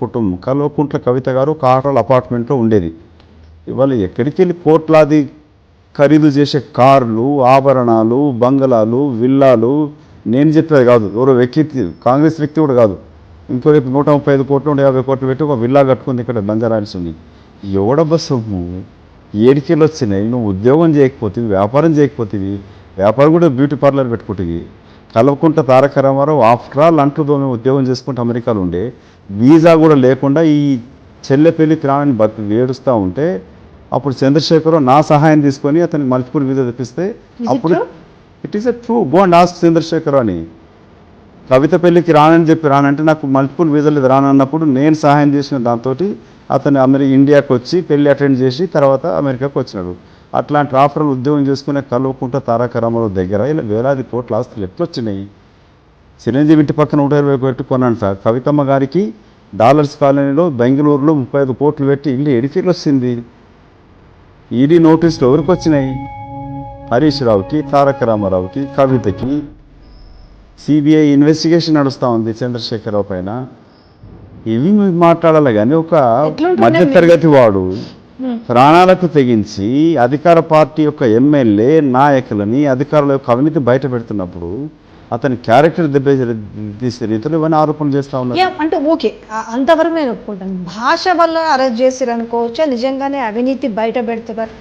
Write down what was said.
కుటుంబం. కల్వకుంట్ల కవిత గారు కాటల్ అపార్ట్మెంట్లో ఉండేది. ఇవాళ ఎక్కడికి వెళ్ళి కోట్లాది ఖరీదు చేసే కార్లు, ఆభరణాలు, బంగళాలు, విల్లాలు, నేను చెప్పేది కాదు, ఎవరో వ్యక్తి, కాంగ్రెస్ వ్యక్తి కూడా కాదు, ఇంకో రేపు 135 కోట్లు 150 కోట్లు పెట్టి ఒక విల్లా కట్టుకుంది ఇక్కడ బంజారాల్స్ ఉంది. ఎవడ బస్సు ఏడికెళ్ళి వచ్చినాయి? నువ్వు ఉద్యోగం చేయకపోతే, వ్యాపారం చేయకపోతేవి, వ్యాపారం కూడా బ్యూటీ పార్లర్ పెట్టుకుంటుంది. కల్వకుంట్ల తారక రామారావు ఆఫ్టర్ ఆల్ అంట్లు దోమే ఉద్యోగం చేసుకుంటూ అమెరికాలో ఉండే, వీసా కూడా లేకుండా ఈ చెల్లెపల్లికి రాని ఏడుస్తూ ఉంటే, అప్పుడు చంద్రశేఖరరావు నా సహాయం తీసుకొని అతనికి మల్టిపుల్ వీసా తెప్పిస్తే, అప్పుడు it is a true, go and ask Chandrasekhara Rao అని. కవిత పెళ్ళికి రానని చెప్పి రానంటే నాకు మల్టిపుల్ వీసాలు రానన్నప్పుడు నేను సహాయం చేసిన దాంతో అతను ఇండియాకి వచ్చి పెళ్ళి అటెండ్ చేసి తర్వాత అమెరికాకు వచ్చినాడు. అట్లాంటి ఆఫర్లు ఉద్యోగం చేసుకునే కల్వకుంట్ల తారక రామారావు దగ్గర ఇలా వేలాది కోట్ల ఆస్తులు ఎట్లొచ్చినాయి? చిరంజీవి ఇంటి పక్కన 120 కోట్లు కొనంట. కవితమ్మ గారికి డాలర్స్ కాలనీలో బెంగళూరులో 35 కోట్లు పెట్టి ఇల్లు ఎడిఫీలు వచ్చింది. ఈడీ నోటీసులు ఎవరికి వచ్చినాయి? హరీష్ రావుకి, తారక రామారావుకి, కవితకి. సిబిఐ ఇన్వెస్టిగేషన్ నడుస్తూ ఉంది చంద్రశేఖరరావు పైన. ఇవి మాట్లాడాలి కానీ ఒక మధ్యతరగతి వాడు ప్రాణాలకు తెగించి అధికార పార్టీ యొక్క ఎమ్మెల్యే నాయకులని, అధికారుల యొక్క అవినీతి బయట పెడుతున్నప్పుడు అతని క్యారెక్టర్ తీసే రీతిలో ఇవన్నీ ఆరోపణలు చేస్తూ ఉన్నారు. అంటే ఓకే, అంతవరకు నేను ఒప్పుకుంటాను. భాష వల్ల అరెస్ట్ చేసిరు అనుకోవచ్చా? నిజంగానే అవినీతి బయట పెడుతున్నారు?